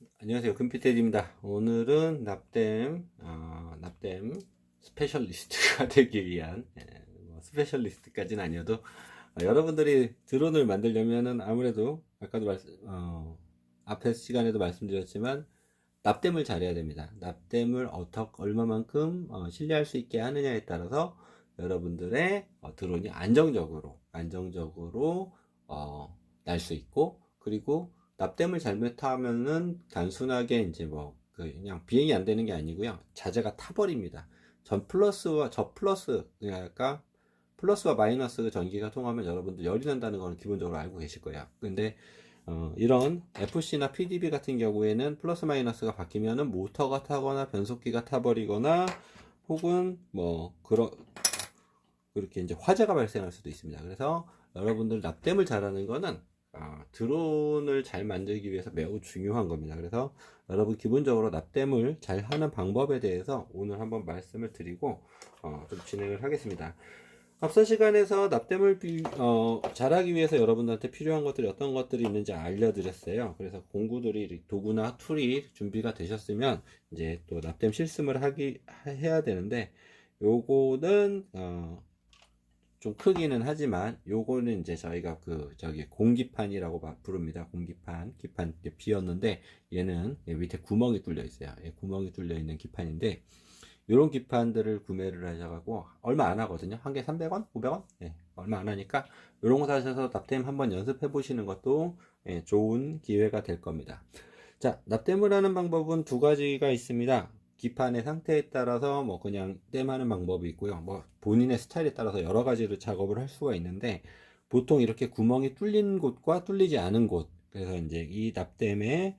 안녕하세요. 금피테디입니다. 오늘은 납땜 스페셜리스트가 되기 위한, 스페셜리스트까지는 아니어도, 여러분들이 드론을 만들려면은 아무래도, 앞에 시간에도 말씀드렸지만, 납땜을 잘해야 됩니다. 납땜을 얼마만큼 신뢰할 수 있게 하느냐에 따라서 여러분들의 드론이 안정적으로 날 수 있고, 그리고 납땜을 잘못하면은 단순하게 이제 그냥 비행이 안 되는 게 아니고요. 자재가 타버립니다. 그러니까 플러스와 마이너스 전기가 통하면 여러분들 열이 난다는 거는 기본적으로 알고 계실 거예요. 근데 이런 FC나 PDB 같은 경우에는 플러스 마이너스가 바뀌면은 모터가 타거나 변속기가 타버리거나 혹은 그렇게 이제 화재가 발생할 수도 있습니다. 그래서 여러분들 납땜을 잘하는 거는 드론을 잘 만들기 위해서 매우 중요한 겁니다. 그래서 여러분 기본적으로 납땜을 잘 하는 방법에 대해서 오늘 한번 말씀을 드리고 좀 진행을 하겠습니다. 앞선 시간에서 납땜을 잘하기 위해서 여러분들한테 필요한 것들이 어떤 것들이 있는지 알려드렸어요. 그래서 공구들이 도구나 툴이 준비가 되셨으면 이제 또 납땜 실습을 해야 되는데 요거는 좀 크기는 하지만 요거는 이제 저희가 공기판이라고 부릅니다. 기판 이제 비었는데 얘는 밑에 구멍이 뚫려 있어요. 구멍이 뚫려 있는 기판인데 이런 기판들을 구매를 하셔가지고 얼마 안 하거든요. 한 개 300원? 500원? 얼마 안 하니까 이런 거 사셔서 납땜 한번 연습해 보시는 것도 좋은 기회가 될 겁니다. 자, 납땜을 하는 방법은 두 가지가 있습니다. 기판의 상태에 따라서 그냥 땜하는 방법이 있고요. 본인의 스타일에 따라서 여러 가지로 작업을 할 수가 있는데 보통 이렇게 구멍이 뚫린 곳과 뚫리지 않은 곳, 그래서 이제 이 납땜의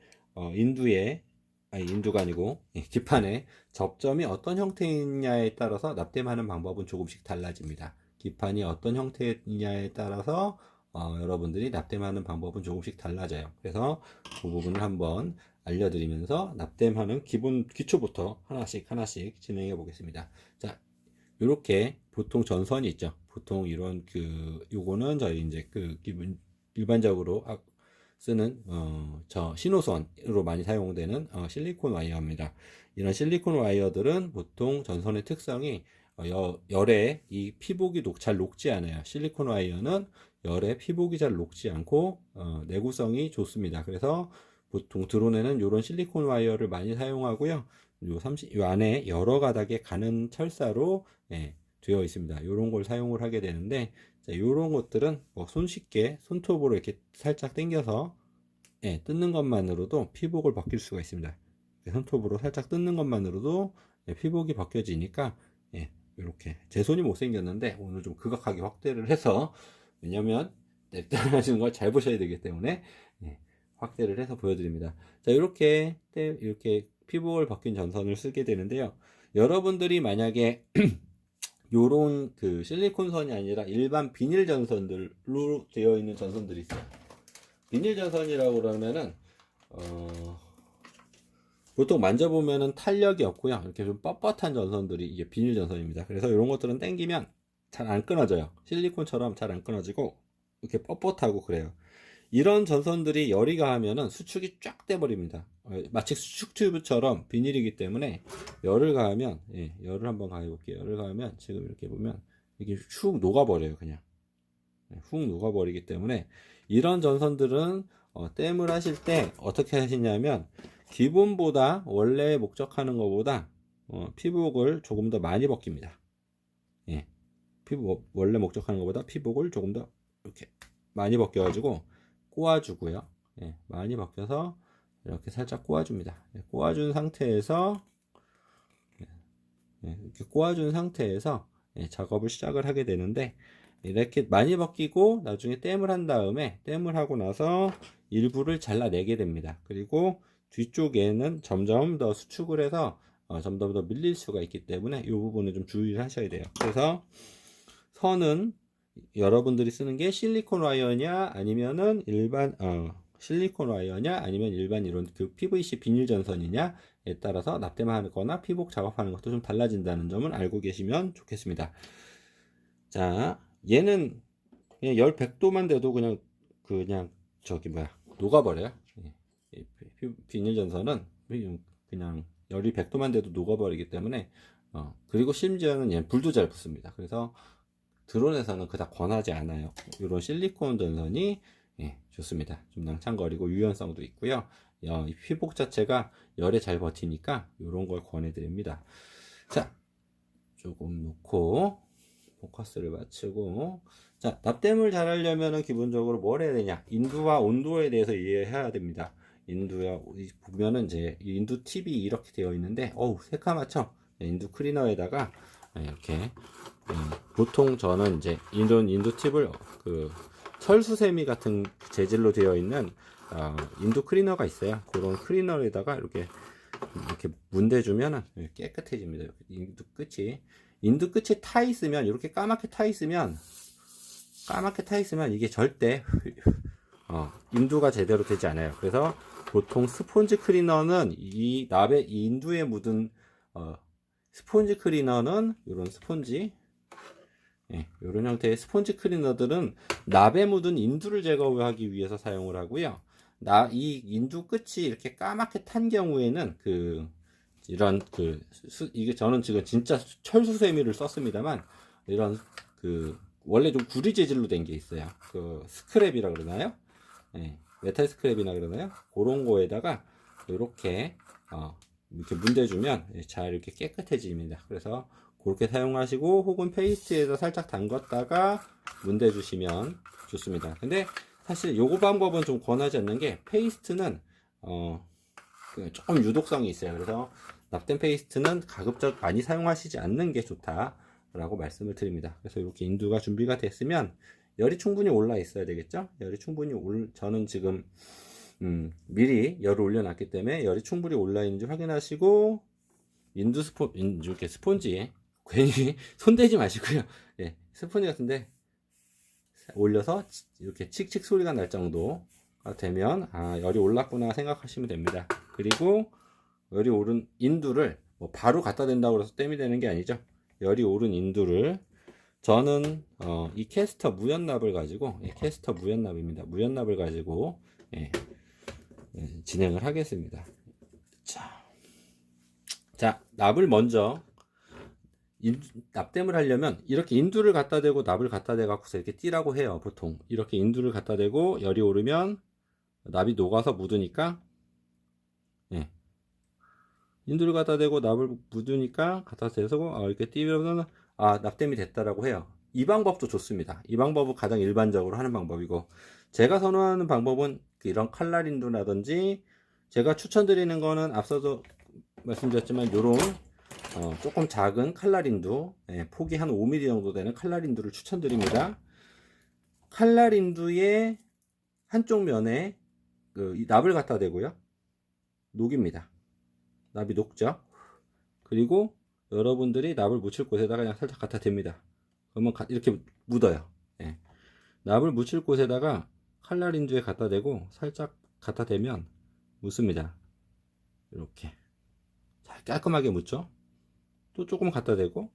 인두가 아니고 기판의 접점이 어떤 형태이냐에 따라서 납땜하는 방법은 조금씩 달라집니다. 기판이 어떤 형태이냐에 따라서 여러분들이 납땜하는 방법은 조금씩 달라져요. 그래서 그 부분을 한번 알려드리면서 납땜하는 기초부터 하나씩 진행해 보겠습니다. 자, 이렇게 보통 전선이 있죠. 보통 이런 요거는 저희 이제 일반적으로 쓰는 신호선으로 많이 사용되는 실리콘 와이어입니다. 이런 실리콘 와이어들은 보통 전선의 특성이 열에 이 피복이 잘 녹지 않아요. 실리콘 와이어는 열에 피복이 잘 녹지 않고 내구성이 좋습니다. 그래서 보통 드론에는 이런 실리콘 와이어를 많이 사용하고요. 요 안에 여러 가닥에 가는 철사로 되어 있습니다. 이런 걸 사용을 하게 되는데, 자, 이런 것들은 손쉽게 손톱으로 이렇게 살짝 당겨서 뜯는 것만으로도 피복을 벗길 수가 있습니다. 손톱으로 살짝 뜯는 것만으로도 피복이 벗겨지니까 이렇게 제 손이 못생겼는데 오늘 좀 극악하게 확대를 해서, 왜냐면 냅다하시는 걸 잘 보셔야 되기 때문에 확대를 해서 보여드립니다. 자, 이렇게 피복을 벗긴 전선을 쓰게 되는데요. 여러분들이 만약에 요런 실리콘 선이 아니라 일반 비닐 전선들로 되어 있는 전선들이 있어요. 비닐 전선이라고 그러면은 보통 만져보면은 탄력이 없고요. 이렇게 좀 뻣뻣한 전선들이 이게 비닐 전선입니다. 그래서 이런 것들은 당기면 잘 안 끊어져요. 실리콘처럼 잘 안 끊어지고 이렇게 뻣뻣하고 그래요. 이런 전선들이 열이 가하면은 수축이 쫙 돼버립니다. 마치 수축 튜브처럼 비닐이기 때문에 열을 가하면, 열을 한번 가해볼게요. 열을 가하면 지금 이렇게 보면 이게 훅 녹아버려요. 그냥 훅 녹아버리기 때문에 이런 전선들은 땜을 하실 때 어떻게 하시냐면 기본보다 원래 목적하는 것보다 피복을 조금 더 많이 벗깁니다. 원래 목적하는 것보다 피복을 조금 더 이렇게 많이 벗겨가지고 꼬아주고요. 많이 벗겨서 이렇게 살짝 꼬아줍니다. 꼬아준 상태에서 이렇게 꼬아준 상태에서 작업을 시작을 하게 되는데, 이렇게 많이 벗기고 나중에 땜을 한 다음에 땜을 하고 나서 일부를 잘라내게 됩니다. 그리고 뒤쪽에는 점점 더 수축을 해서 점점 더 밀릴 수가 있기 때문에 이 부분을 좀 주의를 하셔야 돼요. 그래서 선은 여러분들이 쓰는 게 실리콘 와이어냐 아니면은 일반 실리콘 와이어냐 아니면 일반 이런 PVC 비닐 전선이냐에 따라서 납땜하거나 피복 작업하는 것도 좀 달라진다는 점을 알고 계시면 좋겠습니다. 자, 얘는 그냥 열 100도만 돼도 그냥 녹아버려요. 비닐 전선은 그냥 열이 100도만 돼도 녹아버리기 때문에 그리고 심지어는 얘 불도 잘 붙습니다. 그래서 드론에서는 그닥 권하지 않아요. 이런 실리콘 전선이 좋습니다. 좀 낭창거리고 유연성도 있고요. 이 피복 자체가 열에 잘 버티니까 이런 걸 권해드립니다. 자, 조금 놓고 포커스를 맞추고, 자, 납땜을 잘 하려면은 기본적으로 뭘 해야 되냐? 인두와 온도에 대해서 이해해야 됩니다. 인두야, 보면은 이제 인두 팁이 이렇게 되어 있는데, 어우, 새까맣죠? 인두 클리너에다가 이렇게, 보통 저는 이제 인두 팁을 철수세미 같은 재질로 되어 있는 인두 클리너가 있어요. 그런 클리너에다가 이렇게 문대주면 깨끗해집니다. 인두 끝이 타 있으면, 이렇게 까맣게 타 있으면 이게 절대 인두가 제대로 되지 않아요. 그래서 보통 스폰지 클리너는 이 인두에 묻은 스폰지 클리너는 이런 스폰지, 이런 형태의 스폰지 클리너들은 납에 묻은 인두를 제거하기 위해서 사용을 하고요. 이 인두 끝이 이렇게 까맣게 탄 경우에는 이게 저는 지금 진짜 철수세미를 썼습니다만, 이런 원래 좀 구리 재질로 된 게 있어요. 스크랩이라 그러나요? 메탈 스크랩이나 그러나요? 그런 거에다가 이렇게 문대주면 잘 이렇게 깨끗해집니다. 그래서 그렇게 사용하시고, 혹은 페이스트에서 살짝 담갔다가 문대주시면 좋습니다. 근데 사실 요거 방법은 좀 권하지 않는 게, 페이스트는 조금 유독성이 있어요. 그래서 납땜 페이스트는 가급적 많이 사용하시지 않는 게 좋다라고 말씀을 드립니다. 그래서 이렇게 인두가 준비가 됐으면, 열이 충분히 올라 있어야 되겠죠? 열이 충분히 저는 지금 미리 열을 올려놨기 때문에 열이 충분히 올라 있는지 확인하시고, 이렇게 스폰지에 괜히 손대지 마시고요. 스폰지 같은데 올려서 이렇게 칙칙 소리가 날 정도가 되면 열이 올랐구나 생각하시면 됩니다. 그리고 열이 오른 인두를 바로 갖다 댄다고 해서 땜이 되는 게 아니죠. 열이 오른 인두를 저는 이 캐스터 무연납을 가지고, 캐스터 무연납입니다. 무연납을 가지고 진행을 하겠습니다. 자, 납을 먼저 납땜을 하려면 이렇게 인두를 갖다 대고 납을 갖다 대 갖고서 이렇게 띠라고 해요. 보통 이렇게 인두를 갖다 대고 열이 오르면 납이 녹아서 묻으니까, 인두를 갖다 대고 납을 묻으니까 갖다 대서 이렇게 띄면 납땜이 됐다라고 해요. 이 방법도 좋습니다. 이 방법은 가장 일반적으로 하는 방법이고, 제가 선호하는 방법은 이런 칼날 인두라든지, 제가 추천드리는 거는 앞서도 말씀드렸지만 요런 조금 작은 칼날 인두, 폭이 한 5mm 정도 되는 칼날 인두를 추천드립니다. 칼날 인두의 한쪽 면에 이 납을 갖다 대고요. 녹입니다. 납이 녹죠. 그리고 여러분들이 납을 묻힐 곳에다가 그냥 살짝 갖다 댑니다. 그러면 이렇게 묻어요. 납을 묻힐 곳에다가 칼날 인두에 갖다 대고 살짝 갖다 대면 묻습니다. 이렇게 잘 깔끔하게 묻죠. 또 조금 갖다 대고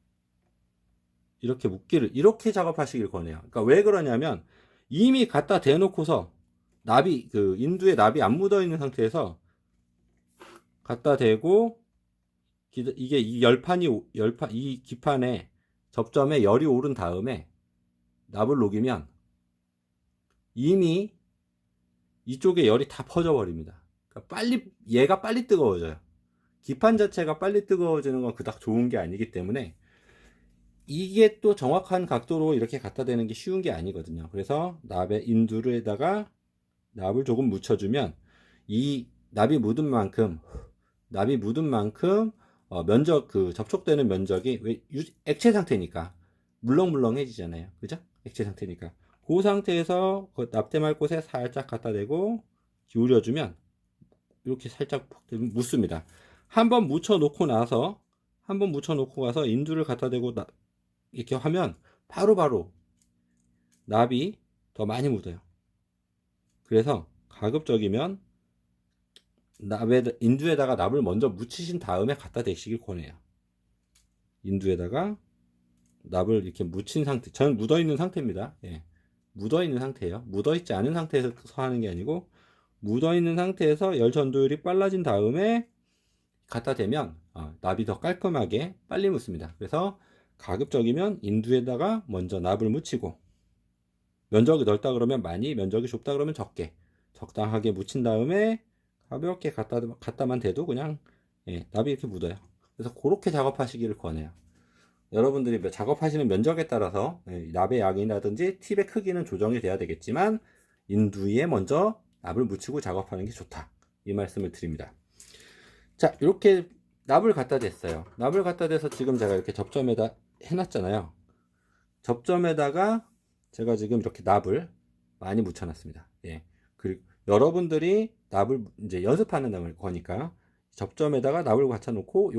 이렇게 이렇게 작업하시길 권해요. 그러니까 왜 그러냐면, 이미 갖다 대놓고서 인두에 납이 안 묻어 있는 상태에서 갖다 대고, 이게 이 기판에 접점에 열이 오른 다음에 납을 녹이면 이미 이쪽에 열이 다 퍼져 버립니다. 그러니까 얘가 빨리 뜨거워져요. 기판 자체가 빨리 뜨거워지는 건 그닥 좋은 게 아니기 때문에, 이게 또 정확한 각도로 이렇게 갖다 대는 게 쉬운 게 아니거든요. 그래서 인두에다가 납을 조금 묻혀주면 이 납이 묻은 만큼 접촉되는 면적이, 액체 상태니까 물렁물렁해지잖아요. 그죠? 액체 상태니까 그 상태에서 납땜할 곳에 살짝 갖다 대고 기울여주면 이렇게 살짝 묻습니다. 한번 묻혀 놓고 가서 인두를 갖다 대고 이렇게 하면 바로바로 납이 더 많이 묻어요. 그래서 가급적이면 인두에다가 납을 먼저 묻히신 다음에 갖다 대시길 권해요. 인두에다가 납을 이렇게 묻힌 상태, 저는 묻어있는 상태입니다. 묻어있는 상태예요. 묻어있지 않은 상태에서 하는 게 아니고, 묻어있는 상태에서 열 전도율이 빨라진 다음에 갖다 대면 납이 더 깔끔하게 빨리 묻습니다. 그래서 가급적이면 인두에다가 먼저 납을 묻히고, 면적이 넓다 그러면 많이, 면적이 좁다 그러면 적게, 적당하게 묻힌 다음에 가볍게 갖다만 대도 그냥 납이 이렇게 묻어요. 그래서 그렇게 작업하시기를 권해요. 여러분들이 작업하시는 면적에 따라서 납의 양이라든지 팁의 크기는 조정이 돼야 되겠지만, 인두에 먼저 납을 묻히고 작업하는 게 좋다, 이 말씀을 드립니다. 자, 이렇게 납을 갖다 댔어요. 납을 갖다 대서 지금 제가 이렇게 접점에다 해놨잖아요. 접점에다가 제가 지금 이렇게 납을 많이 묻혀놨습니다. 그리고 여러분들이 납을 이제 연습하는 거니까 접점에다가 납을 갖춰놓고,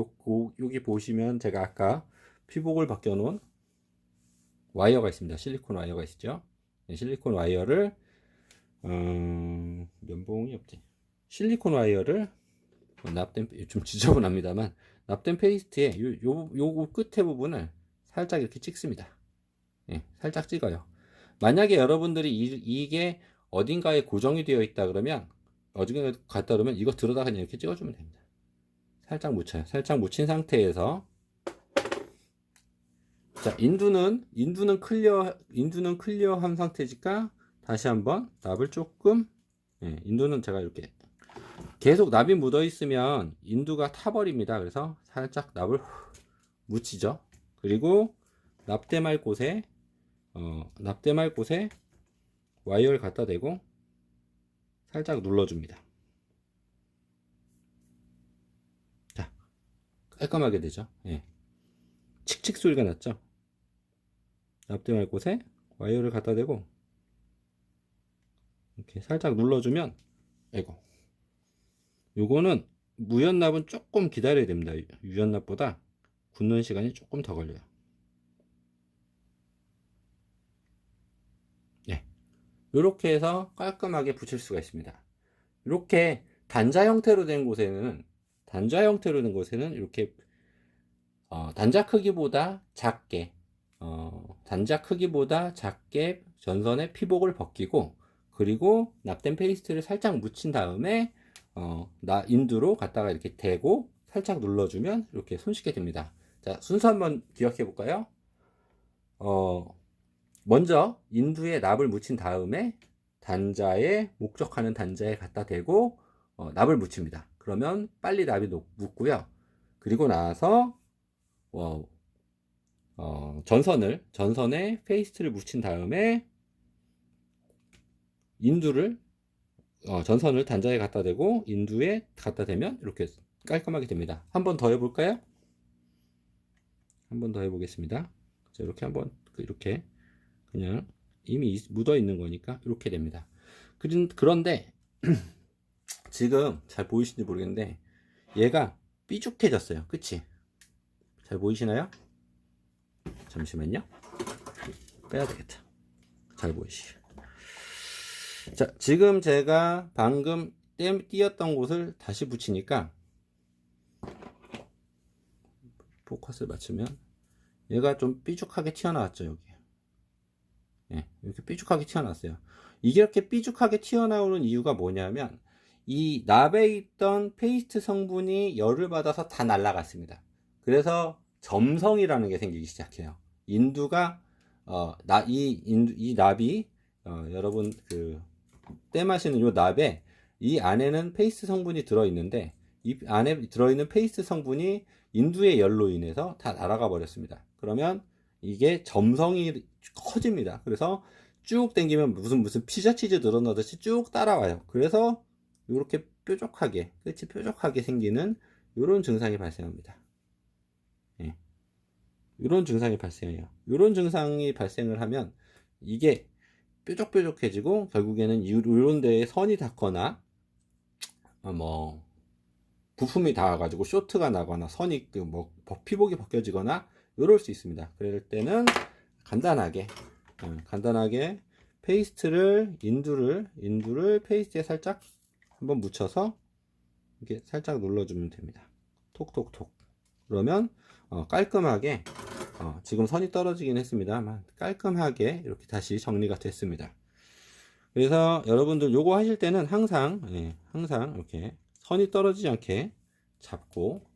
여기 보시면 제가 아까 피복을 벗겨놓은 와이어가 있습니다. 실리콘 와이어가 있죠. 실리콘 와이어를 면봉이 없지. 실리콘 와이어를 납된, 좀 지저분합니다만, 납된 페이스트에 요 끝에 부분을 살짝 이렇게 찍습니다. 살짝 찍어요. 만약에 여러분들이 이게 어딘가에 고정이 되어 있다 그러면, 어딘가에 갖다 놓으면 이거 들어다 그냥 이렇게 찍어주면 됩니다. 살짝 묻혀요. 살짝 묻힌 상태에서, 자, 인두는 클리어한 상태니까 다시 한번 납을 조금, 인두는 제가 이렇게 계속 납이 묻어 있으면 인두가 타버립니다. 그래서 살짝 납을 묻히죠. 그리고 납대말 곳에 와이어를 갖다 대고 살짝 눌러줍니다. 자, 깔끔하게 되죠. 칙칙 소리가 났죠. 납대말 곳에 와이어를 갖다 대고 이렇게 살짝 눌러주면, 요거는 무연납은 조금 기다려야 됩니다. 유연납보다 굳는 시간이 조금 더 걸려요. 이렇게 해서 깔끔하게 붙일 수가 있습니다. 이렇게 단자 형태로 된 곳에는 이렇게 단자 크기보다 작게 전선의 피복을 벗기고, 그리고 납된 페이스트를 살짝 묻힌 다음에 인두로 갖다가 이렇게 대고 살짝 눌러주면 이렇게 손쉽게 됩니다. 자, 순서 한번 기억해 볼까요? 먼저 인두에 납을 묻힌 다음에 목적하는 단자에 갖다 대고 납을 묻힙니다. 그러면 빨리 납이 묻고요. 그리고 나서 전선에 페이스트를 묻힌 다음에 전선을 단자에 갖다 대고 인두에 갖다 대면 이렇게 깔끔하게 됩니다. 한 번 더 해볼까요? 한 번 더 해보겠습니다. 자, 이렇게 한번, 이렇게 그냥 이미 묻어 있는 거니까 이렇게 됩니다. 그런데 지금 잘 보이시는지 모르겠는데 얘가 삐죽해졌어요. 그치? 잘 보이시나요? 잠시만요. 빼야 되겠다. 잘 보이시죠? 자, 지금 제가 방금 띄었던 곳을 다시 붙이니까 포커스를 맞추면 얘가 좀 삐죽하게 튀어나왔죠. 여기 이렇게 삐죽하게 튀어나왔어요. 이게 이렇게 삐죽하게 튀어나오는 이유가 뭐냐면, 이 납에 있던 페이스트 성분이 열을 받아서 다 날아갔습니다. 그래서 점성이라는 게 생기기 시작해요. 인두가 이 납이 여러분 땜하시는 요 납에, 이 안에는 페이스트 성분이 들어있는데, 이 안에 들어있는 페이스트 성분이 인두의 열로 인해서 다 날아가 버렸습니다. 그러면 이게 점성이 커집니다. 그래서 쭉 당기면 무슨 피자 치즈 늘어나듯이 쭉 따라와요. 그래서 이렇게 뾰족하게, 끝이 뾰족하게 생기는 이런 증상이 발생합니다. 이런 증상이 발생해요. 이런 증상이 발생을 하면 이게 뾰족뾰족해지고 결국에는 이런 데에 선이 닿거나 부품이 닿아가지고 쇼트가 나거나 선이 피복이 벗겨지거나 이럴 수 있습니다. 그럴 때는 간단하게 인두를 페이스트에 살짝 한번 묻혀서 이렇게 살짝 눌러주면 됩니다. 톡톡톡. 그러면 깔끔하게 지금 선이 떨어지긴 했습니다만 깔끔하게 이렇게 다시 정리가 됐습니다. 그래서 여러분들 요거 하실 때는 항상 항상 이렇게 선이 떨어지지 않게 잡고,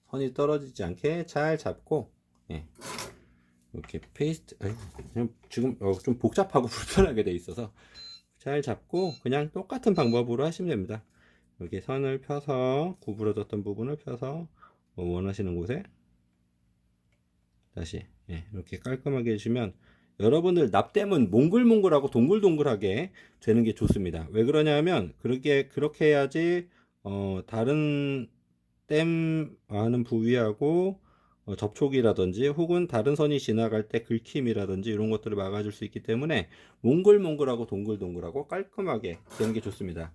선이 떨어지지 않게 잘 잡고, 이렇게 페이스트, 지금 좀 복잡하고 불편하게 돼 있어서 잘 잡고 그냥 똑같은 방법으로 하시면 됩니다. 이렇게 선을 펴서 구부러졌던 부분을 펴서 원하시는 곳에 다시 이렇게 깔끔하게 해주시면, 여러분들 납땜은 몽글몽글하고 동글동글하게 되는 게 좋습니다. 왜 그러냐면 그렇게 해야지 다른 땜하는 부위하고 접촉이라든지 혹은 다른 선이 지나갈 때 긁힘이라든지 이런 것들을 막아줄 수 있기 때문에 몽글몽글하고 동글동글하고 깔끔하게 되는 게 좋습니다.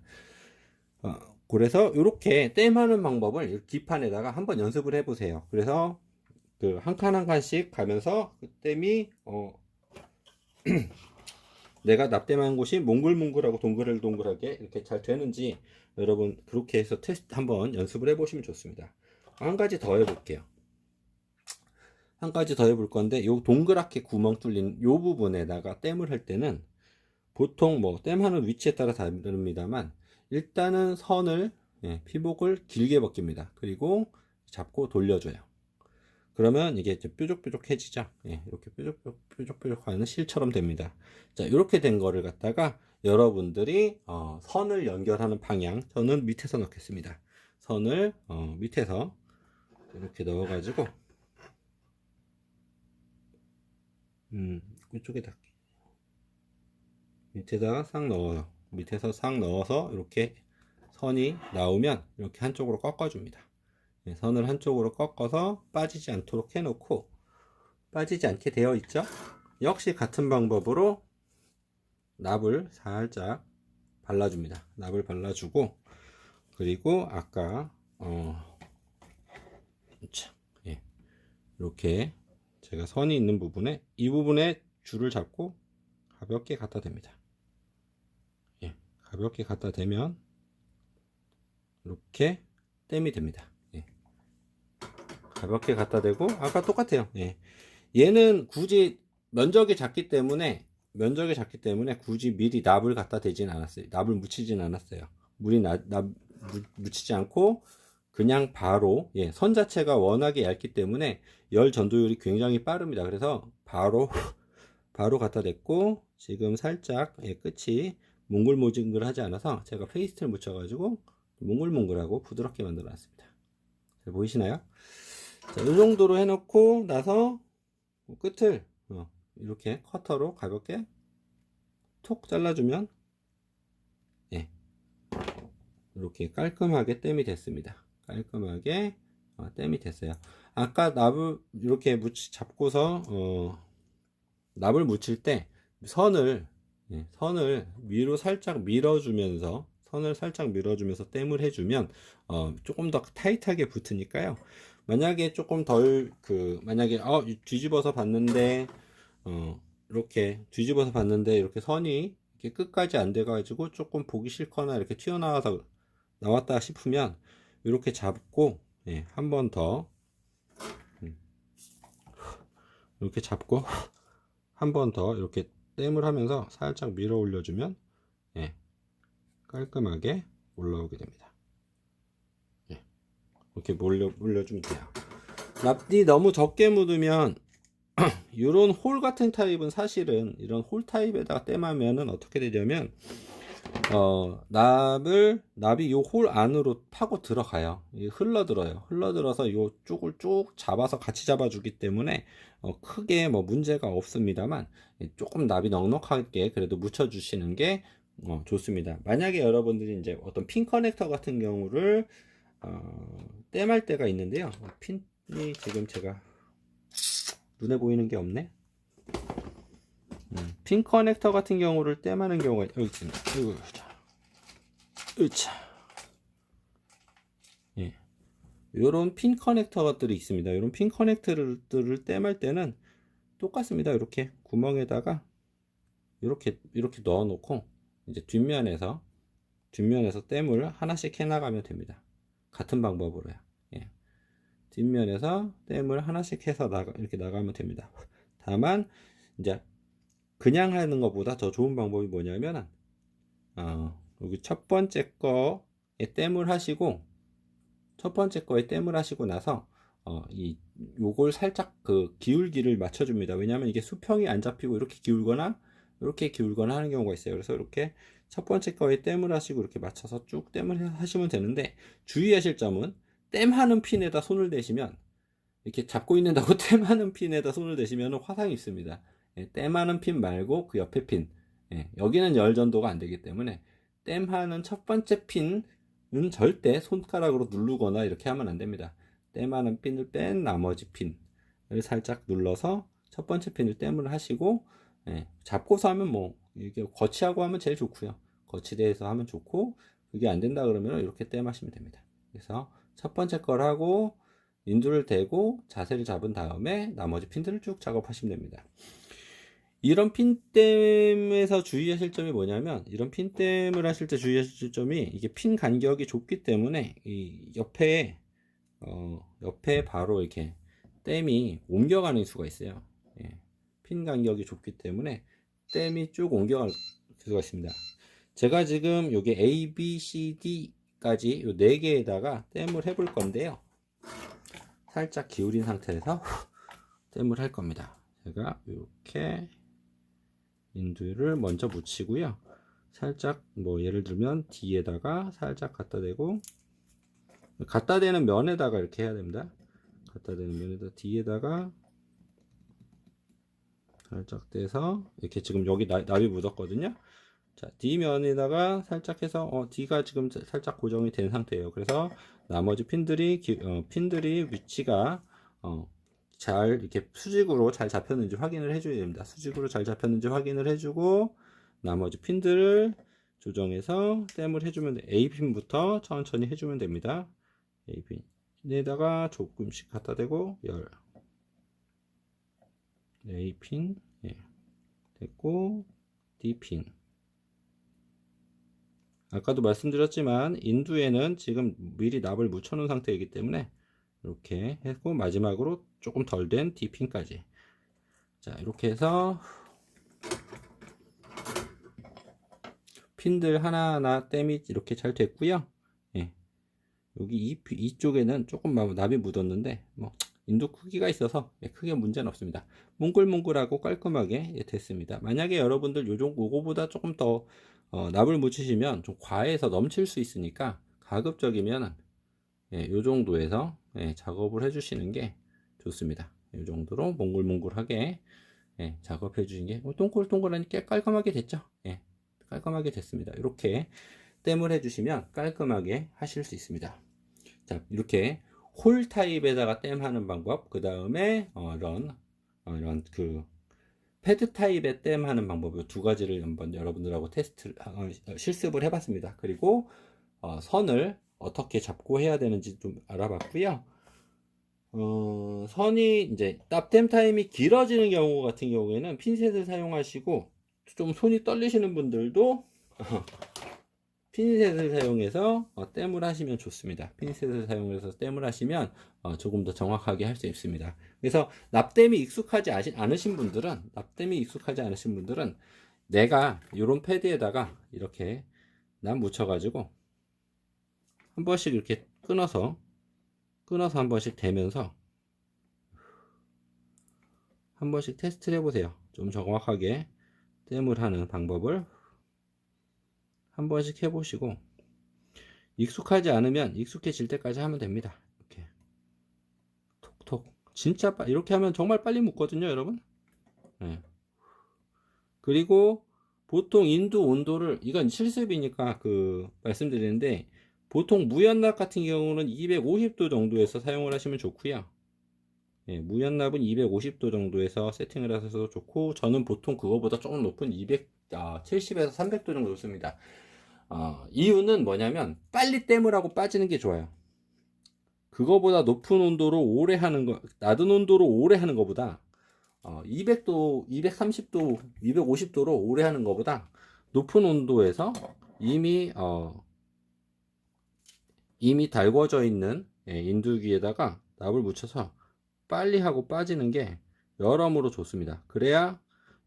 그래서 이렇게 땜하는 방법을 기판에다가 한번 연습을 해보세요. 그래서 그 한 칸 한 칸씩 가면서 그 땜이 내가 납땜한 곳이 몽글몽글하고 동글동글하게 이렇게 잘 되는지 여러분 그렇게 해서 테스트 한번 연습을 해보시면 좋습니다. 한 가지 더 해볼게요. 한 가지 더 해볼 건데, 요 동그랗게 구멍 뚫린 요 부분에다가 땜을 할 때는 보통 뭐 땜하는 위치에 따라 다릅니다만 일단은 선을 피복을 길게 벗깁니다. 그리고 잡고 돌려줘요. 그러면 이게 뾰족뾰족해지죠. 이렇게 뾰족뾰족하는 실처럼 됩니다. 자, 이렇게 된 거를 갖다가 여러분들이 선을 연결하는 방향, 저는 밑에서 넣겠습니다. 선을 밑에서 이렇게 넣어가지고 이쪽에다 밑에다가 싹 넣어요. 밑에서 싹 넣어서 이렇게 선이 나오면 이렇게 한쪽으로 꺾어줍니다. 선을 한쪽으로 꺾어서 빠지지 않도록 해놓고, 빠지지 않게 되어 있죠. 역시 같은 방법으로 납을 살짝 발라줍니다. 납을 발라주고, 그리고 아까 이렇게 제가 선이 있는 부분에 이 부분에 줄을 잡고 가볍게 갖다 댑니다. 가볍게 갖다 대면 이렇게 땜이 됩니다. 가볍게 갖다 대고 아까 똑같아요. 얘는 굳이 면적이 작기 때문에 굳이 미리 납을 갖다 대진 않았어요. 납을 묻히진 않았어요. 물이 묻히지 않고 그냥 바로 선 자체가 워낙에 얇기 때문에 열 전도율이 굉장히 빠릅니다. 그래서 바로 갖다 댔고, 지금 살짝 끝이 몽글몽글하지 않아서 제가 페이스트를 묻혀가지고 몽글몽글하고 부드럽게 만들어 놨습니다. 잘 보이시나요? 자, 이 정도로 해놓고 나서 끝을 이렇게 커터로 가볍게 톡 잘라주면 이렇게 깔끔하게 땜이 됐습니다. 깔끔하게 땜이 됐어요. 아까 납을 이렇게 잡고서 납을 묻힐 때 선을 위로 살짝 밀어주면서 땜을 해주면 조금 더 타이트하게 붙으니까요. 만약에 조금 덜 만약에 뒤집어서 봤는데 이렇게 선이 이렇게 끝까지 안 돼가지고 조금 보기 싫거나 이렇게 나왔다 싶으면 이렇게 잡고 한 번 더 이렇게 잡고 한 번 더 이렇게 땜을 하면서 살짝 밀어 올려주면 깔끔하게 올라오게 됩니다. 이렇게 올려주면 돼요. 납디 너무 적게 묻으면 이런 홀 같은 타입은 사실은 이런 홀 타입에다가 땜하면은 어떻게 되냐면 납이 요 홀 안으로 파고 들어가요. 흘러들어서 요 쪽을 쭉 잡아서 같이 잡아주기 때문에 크게 뭐 문제가 없습니다만 조금 납이 넉넉하게 그래도 묻혀주시는 게 좋습니다. 만약에 여러분들이 이제 어떤 핀 커넥터 같은 경우를 땜할 때가 있는데요. 핀이 지금 제가 눈에 보이는 게 없네. 핀 커넥터 같은 경우를 땜하는 경우가 여기 있습니다. 요런 핀 커넥터 것들이 있습니다. 요런 핀 커넥터들을 땜할 때는 똑같습니다. 이렇게 구멍에다가 이렇게 넣어 놓고 이제 뒷면에서 땜을 하나씩 해 나가면 됩니다. 같은 방법으로요. 뒷면에서 땜을 하나씩 해서 이렇게 나가면 됩니다. 다만 이제 그냥 하는 것보다 더 좋은 방법이 뭐냐면 여기 첫 번째 거에 땜을 하시고, 첫 번째 거에 땜을 하시고 나서 요걸 살짝 그 기울기를 맞춰줍니다. 왜냐하면 이게 수평이 안 잡히고 이렇게 기울거나 이렇게 기울거나 하는 경우가 있어요. 그래서 이렇게 첫 번째 거에 땜을 하시고 이렇게 맞춰서 쭉 땜을 하시면 되는데, 주의하실 점은 땜하는 핀에다 손을 대시면, 이렇게 잡고 있는다고 땜하는 핀에다 손을 대시면 화상이 있습니다. 땜하는 핀 말고 그 옆에 핀, 여기는 열 전도가 안 되기 때문에 땜하는 첫 번째 핀은 절대 손가락으로 누르거나 이렇게 하면 안 됩니다. 땜하는 핀을 뺀 나머지 핀을 살짝 눌러서 첫 번째 핀을 땜을 하시고, 잡고서 하면 뭐 이게 거치하고 하면 제일 좋고요. 거치대에서 하면 좋고, 그게 안 된다 그러면 이렇게 땜하시면 됩니다. 그래서 첫 번째 걸 하고 인두를 대고 자세를 잡은 다음에 나머지 핀들을 쭉 작업하시면 됩니다. 이런 핀땜에서 주의하실 점이 뭐냐면, 이런 핀땜을 하실 때 주의하실 점이, 이게 핀 간격이 좁기 때문에 이 옆에 바로 이렇게 땜이 옮겨가는 수가 있어요. 핀 간격이 좁기 때문에 땜이 쭉 옮겨갈 수가 있습니다. 제가 지금 요게 A, B, C, D까지 요 4개에다가 땜을 해볼 건데요. 살짝 기울인 상태에서 땜을 할 겁니다. 제가 이렇게 인두를 먼저 묻히고요. 살짝 뭐 예를 들면 D에다가 살짝 갖다 대고, 갖다 대는 면에다가 이렇게 해야 됩니다. 갖다 대는 면에다 D에다가 살짝 대서 이렇게, 지금 여기 납이 묻었거든요. 자, D 면에다가 살짝 해서 D가 지금 살짝 고정이 된 상태예요. 그래서 나머지 핀들이 위치가 잘 이렇게 수직으로 잘 잡혔는지 확인을 해줘야 됩니다. 수직으로 잘 잡혔는지 확인을 해주고, 나머지 핀들을 조정해서 땜을 해주면 돼요. A핀부터 천천히 해주면 됩니다. A핀에다가 조금씩 갖다 대고 A핀 됐고, D핀. 아까도 말씀드렸지만 인두에는 지금 미리 납을 묻혀 놓은 상태이기 때문에 이렇게 했고, 마지막으로 조금 덜 된 D핀까지. 자, 이렇게 해서 핀들 하나하나 땜이 이렇게 잘 됐고요. 여기 이쪽에는 조금 납이 묻었는데 뭐 인두 크기가 있어서 크게 문제는 없습니다. 몽글몽글하고 깔끔하게 됐습니다. 만약에 여러분들 요거보다 조금 더 납을 묻히시면 좀 과해서 넘칠 수 있으니까, 가급적이면 요 정도에서 작업을 해주시는 게 좋습니다. 이 정도로 몽글몽글하게 작업해 주신 게 동글동글하니까 깔끔하게 됐죠. 깔끔하게 됐습니다. 이렇게 땜을 해주시면 깔끔하게 하실 수 있습니다. 자, 이렇게 홀 타입에다가 땜하는 방법, 그 다음에 이런 그 패드 타입의 땜하는 방법, 이 두 가지를 한번 여러분들하고 실습을 해봤습니다. 그리고 선을 어떻게 잡고 해야 되는지 좀 알아봤고요. 선이 이제 납땜 타임이 길어지는 경우 같은 경우에는 핀셋을 사용하시고, 좀 손이 떨리시는 분들도 핀셋을 사용해서 땜을 하시면 좋습니다. 핀셋을 사용해서 땜을 하시면 조금 더 정확하게 할 수 있습니다. 그래서 납땜이 익숙하지 않으신 분들은 내가 이런 패드에다가 이렇게 납 묻혀가지고 한 번씩 이렇게 끊어서 한 번씩 대면서 한 번씩 테스트를 해보세요. 좀 정확하게 땜을 하는 방법을 한 번씩 해보시고, 익숙하지 않으면 익숙해질 때까지 하면 됩니다. 이렇게 톡톡, 진짜 이렇게 하면 정말 빨리 묻거든요, 여러분. 그리고 보통 인두 온도를, 이건 실습이니까 말씀드리는데, 보통 무연납 같은 경우는 250도 정도에서 사용을 하시면 좋고요. 무연납은 250도 정도에서 세팅을 하셔도 좋고, 저는 보통 그거보다 조금 높은 270에서 300도 정도 씁니다. 이유는 뭐냐면, 빨리 땜을 하고 빠지는 게 좋아요. 그거보다 높은 온도로 오래 하는 거, 낮은 온도로 오래 하는 것보다 200도, 230도, 250도로 오래 하는 것보다 높은 온도에서 이미 달궈져 있는 인두기에다가 납을 묻혀서 빨리 하고 빠지는 게 여러모로 좋습니다. 그래야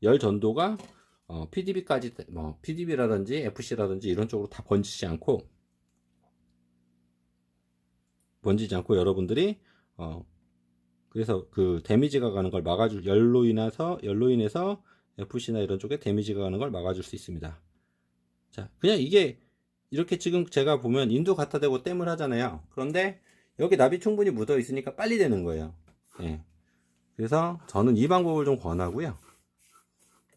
열 전도가 PDB까지 PDB라든지 FC라든지 이런 쪽으로 다 번지지 않고 여러분들이 그래서 그 데미지가 가는 걸 막아줄 열로 인해서 FC나 이런 쪽에 데미지가 가는 걸 막아줄 수 있습니다. 자, 그냥 이게 이렇게 지금 제가 보면 인두 갖다 대고 댐을 하잖아요. 그런데 여기 납이 충분히 묻어 있으니까 빨리 되는 거예요. 예. 그래서 저는 이 방법을 좀 권하고요.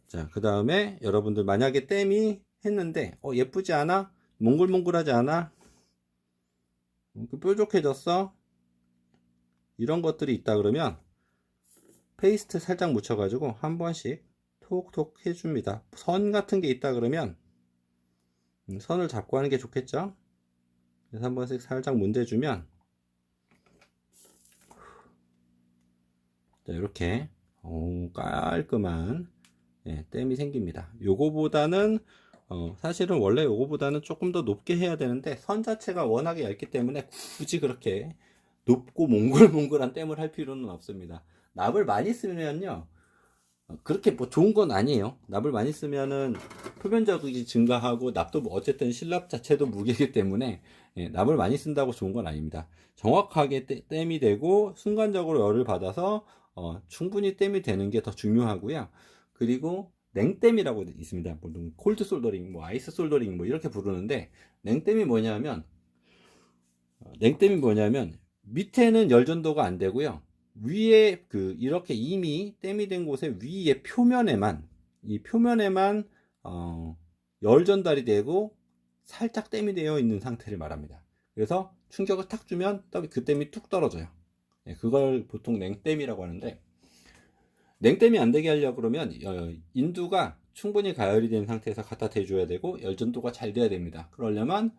자, 그 다음에 여러분들 만약에 댐이 했는데 예쁘지 않아? 몽글몽글하지 않아? 뾰족해졌어? 이런 것들이 있다 그러면 페이스트 살짝 묻혀가지고 한 번씩 톡톡 해줍니다. 선 같은 게 있다 그러면 선을 잡고 하는 게 좋겠죠? 그래서 한 번씩 살짝 문대주면 자, 이렇게 깔끔한 댐이 생깁니다. 요거보다는 사실은 원래 요거보다는 조금 더 높게 해야 되는데 선 자체가 워낙에 얇기 때문에 굳이 그렇게 높고 몽글몽글한 댐을 할 필요는 없습니다. 납을 많이 쓰면요 그렇게 뭐 좋은 건 아니에요. 납을 많이 쓰면은 표면 자극이 증가하고 납도 어쨌든 실납 자체도 무게이기 때문에 납을 많이 쓴다고 좋은 건 아닙니다. 정확하게 댐이 되고 순간적으로 열을 받아서 충분히 댐이 되는 게 더 중요하고요. 그리고 냉댐이라고 있습니다. 콜드 솔더링, 뭐 아이스 솔더링 뭐 이렇게 부르는데 냉댐이 뭐냐면 밑에는 열 전도가 안 되고요. 위에 이렇게 이미 댐이 된 곳에 위에 표면에만 열 전달이 되고 살짝 댐이 되어 있는 상태를 말합니다. 그래서 충격을 탁 주면 그 댐이 뚝 떨어져요. 그걸 보통 냉댐이라고 하는데 냉댐이 안 되게 하려고 그러면 인두가 충분히 가열이 된 상태에서 갖다 대줘야 되고 열전도가 잘 돼야 됩니다. 그러려면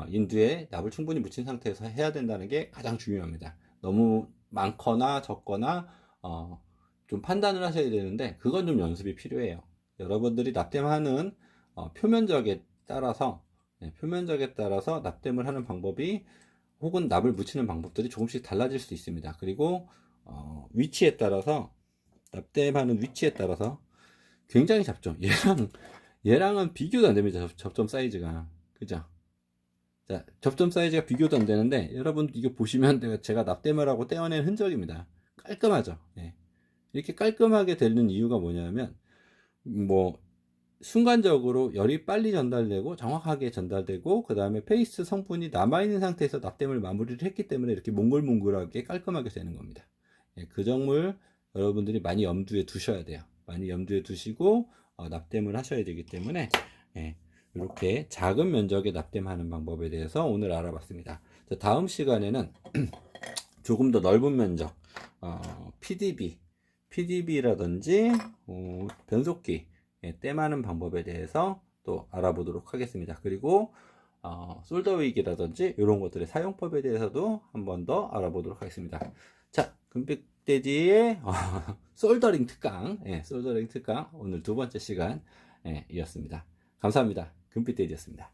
인두에 납을 충분히 묻힌 상태에서 해야 된다는 게 가장 중요합니다. 너무 많거나 적거나 좀 판단을 하셔야 되는데 그건 좀 연습이 필요해요. 여러분들이 납땜하는 표면적에 따라서 납땜을 하는 방법이 혹은 납을 묻히는 방법들이 조금씩 달라질 수 있습니다. 그리고 위치에 따라서 납땜하는 위치에 따라서 굉장히 작죠. 얘랑은 비교도 안 됩니다. 접점 사이즈가. 그죠? 자, 접점 사이즈가 비교도 안 되는데 여러분 이거 보시면 제가 납땜을 하고 떼어낸 흔적입니다. 깔끔하죠. 이렇게 깔끔하게 되는 이유가 뭐냐면 순간적으로 열이 빨리 전달되고 정확하게 전달되고 그 다음에 페이스트 성분이 남아있는 상태에서 납땜을 마무리를 했기 때문에 이렇게 몽글몽글하게 깔끔하게 되는 겁니다. 그 점을 여러분들이 많이 염두에 두셔야 돼요. 많이 염두에 두시고 납땜을 하셔야 되기 때문에 이렇게 작은 면적에 납땜하는 방법에 대해서 오늘 알아봤습니다. 자, 다음 시간에는 조금 더 넓은 면적 PDB라든지 변속기 땜하는 방법에 대해서 또 알아보도록 하겠습니다. 그리고 솔더윅이라든지 이런 것들의 사용법에 대해서도 한 번 더 알아보도록 하겠습니다. 자, 금빛돼지의 솔더링 특강 오늘 두 번째 시간 이었습니다. 감사합니다. 금빛돼지였습니다.